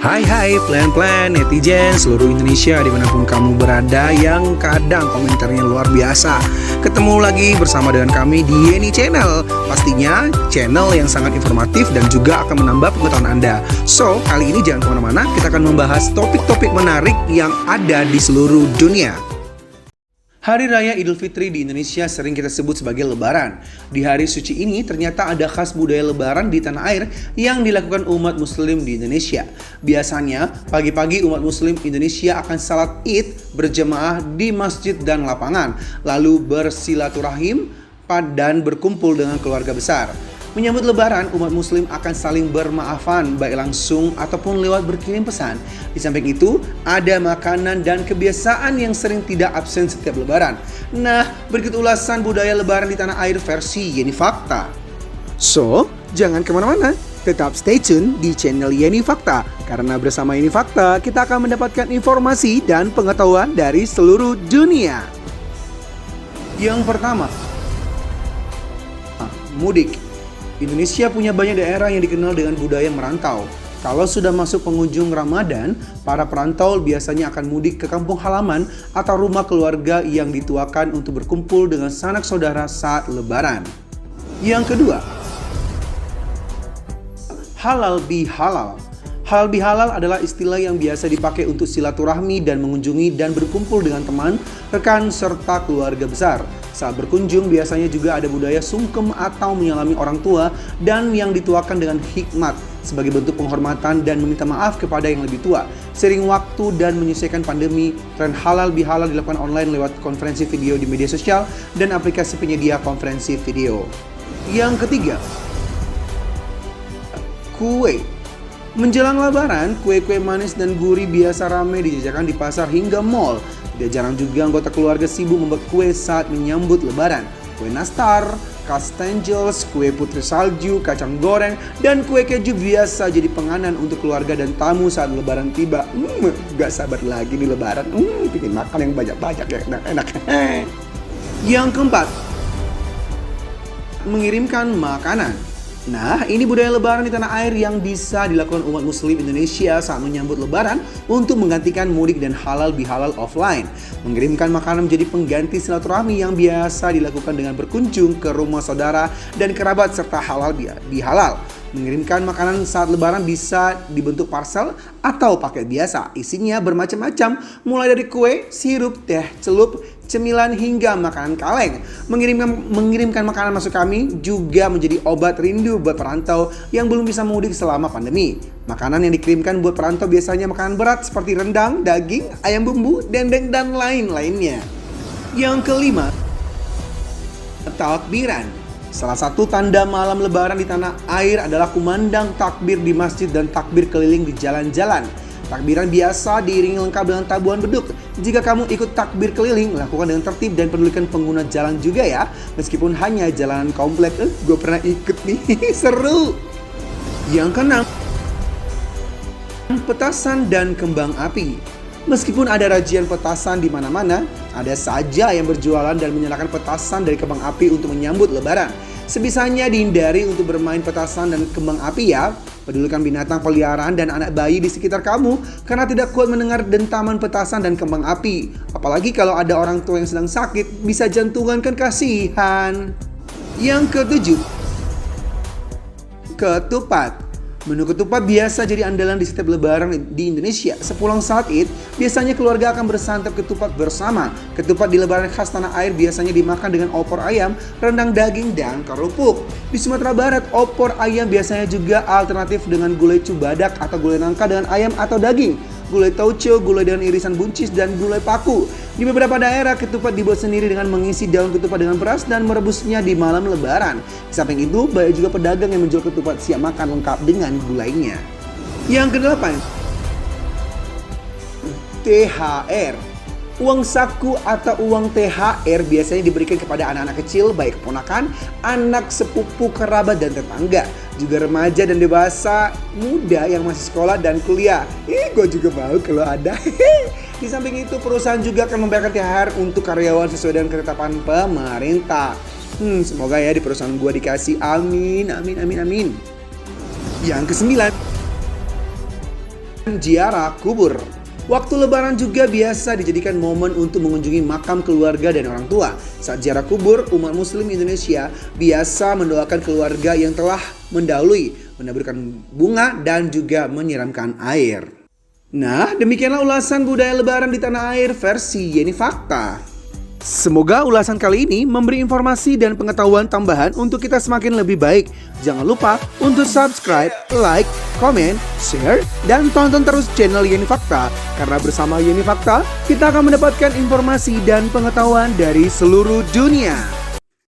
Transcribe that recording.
Hai plan-plan netizen seluruh Indonesia dimanapun kamu berada yang kadang komentarnya luar biasa. Ketemu lagi bersama dengan kami di Yeni Channel. Pastinya channel yang sangat informatif dan juga akan menambah pengetahuan Anda. So, kali ini jangan kemana-mana, kita akan membahas topik-topik menarik yang ada di seluruh dunia. Hari Raya Idul Fitri di Indonesia sering kita sebut sebagai Lebaran. Di hari suci ini ternyata ada khas budaya Lebaran di tanah air yang dilakukan umat muslim di Indonesia. Biasanya pagi-pagi umat muslim Indonesia akan salat Id berjemaah di masjid dan lapangan, lalu bersilaturahim dan berkumpul dengan keluarga besar. Menyambut Lebaran, umat muslim akan saling bermaafan baik langsung ataupun lewat berkirim pesan. Di samping itu, ada makanan dan kebiasaan yang sering tidak absen setiap Lebaran. Nah, berikut ulasan budaya Lebaran di tanah air versi Yeni Fakta. So, jangan kemana-mana, tetap stay tune di channel Yeni Fakta. Karena bersama Yeni Fakta, kita akan mendapatkan informasi dan pengetahuan dari seluruh dunia. Yang pertama, mudik. Indonesia punya banyak daerah yang dikenal dengan budaya merantau. Kalau sudah masuk penghujung Ramadan, para perantau biasanya akan mudik ke kampung halaman atau rumah keluarga yang dituakan untuk berkumpul dengan sanak saudara saat Lebaran. Yang kedua, halal bihalal. Halal bihalal adalah istilah yang biasa dipakai untuk silaturahmi dan mengunjungi dan berkumpul dengan teman, rekan, serta keluarga besar. Saat berkunjung biasanya juga ada budaya sungkem atau menyalami orang tua dan yang dituakan dengan hikmat sebagai bentuk penghormatan dan meminta maaf kepada yang lebih tua. Seiring waktu dan menyesuaikan pandemi, tren halal bihalal dilakukan online lewat konferensi video di media sosial dan aplikasi penyedia konferensi video. Yang ketiga, kue. Menjelang Lebaran, kue-kue manis dan gurih biasa ramai dijajakan di pasar hingga mall. Tidak jarang juga anggota keluarga sibuk membuat kue saat menyambut Lebaran. Kue nastar, kastengels, kue putri salju, kacang goreng, dan kue keju biasa jadi penganan untuk keluarga dan tamu saat Lebaran tiba. Gak sabar lagi di Lebaran. Bikin makan yang banyak-banyak ya, enak. Yang keempat, mengirimkan makanan. Nah, ini budaya Lebaran di tanah air yang bisa dilakukan umat muslim Indonesia saat menyambut Lebaran untuk menggantikan mudik dan halal bihalal offline. Mengirimkan makanan menjadi pengganti silaturahmi yang biasa dilakukan dengan berkunjung ke rumah saudara dan kerabat serta halal bihalal. Mengirimkan makanan saat Lebaran bisa dibentuk parcel atau paket biasa. Isinya bermacam-macam, mulai dari kue, sirup, teh, celup, cemilan hingga makanan kaleng. Mengirimkan makanan masuk kami juga menjadi obat rindu buat perantau yang belum bisa mudik selama pandemi. Makanan yang dikirimkan buat perantau biasanya makanan berat seperti rendang, daging, ayam bumbu, dendeng, dan lain-lainnya. Yang kelima, takbiran. Salah satu tanda malam Lebaran di tanah air adalah kumandang takbir di masjid dan takbir keliling di jalan-jalan. Takbiran biasa diiringi lengkap dengan tabuhan beduk. Jika kamu ikut takbir keliling, lakukan dengan tertib dan pedulikan pengguna jalan juga ya. Meskipun hanya jalanan komplek, gue pernah ikut nih, seru. Yang keenam, petasan dan kembang api. Meskipun ada rajian petasan di mana-mana, ada saja yang berjualan dan menyalakan petasan dari kembang api untuk menyambut Lebaran. Sebisanya dihindari untuk bermain petasan dan kembang api ya. Pedulikan binatang peliharaan dan anak bayi di sekitar kamu karena tidak kuat mendengar dentaman petasan dan kembang api. Apalagi kalau ada orang tua yang sedang sakit, bisa jantungan kan kasihan. Yang ketujuh, ketupat. Menu ketupat biasa jadi andalan di setiap Lebaran di Indonesia. Sepulang saat Id, biasanya keluarga akan bersantap ketupat bersama. Ketupat di Lebaran khas tanah air biasanya dimakan dengan opor ayam, rendang daging, dan kerupuk. Di Sumatera Barat, opor ayam biasanya juga alternatif dengan gulai cubadak atau gulai nangka dengan ayam atau daging, gulai tauco, gulai dengan irisan buncis, dan gulai paku. Di beberapa daerah, ketupat dibuat sendiri dengan mengisi daun ketupat dengan beras dan merebusnya di malam Lebaran. Di samping itu, banyak juga pedagang yang menjual ketupat siap makan lengkap dengan gulainya. Yang kedelapan, THR. Uang saku atau uang THR biasanya diberikan kepada anak-anak kecil, baik keponakan, anak sepupu, kerabat, dan tetangga. Juga remaja dan dewasa muda yang masih sekolah dan kuliah. Gue juga mau kalau ada. Di samping itu, perusahaan juga akan membayarkan THR untuk karyawan sesuai dengan ketetapan pemerintah. Semoga ya di perusahaan gue dikasih. Amin. Yang kesembilan, Ziarah kubur. Waktu lebaran juga biasa dijadikan momen untuk mengunjungi makam keluarga dan orang tua. Saat ziarah kubur, umat muslim Indonesia biasa mendoakan keluarga yang telah mendahului, menaburkan bunga dan juga menyiramkan air. Nah, demikianlah ulasan budaya lebaran di tanah air versi Yeni Fakta. Semoga ulasan kali ini memberi informasi dan pengetahuan tambahan untuk kita semakin lebih baik. Jangan lupa untuk subscribe, like, komen, share, dan tonton terus channel Yeni Fakta. Karena bersama Yeni Fakta, kita akan mendapatkan informasi dan pengetahuan dari seluruh dunia.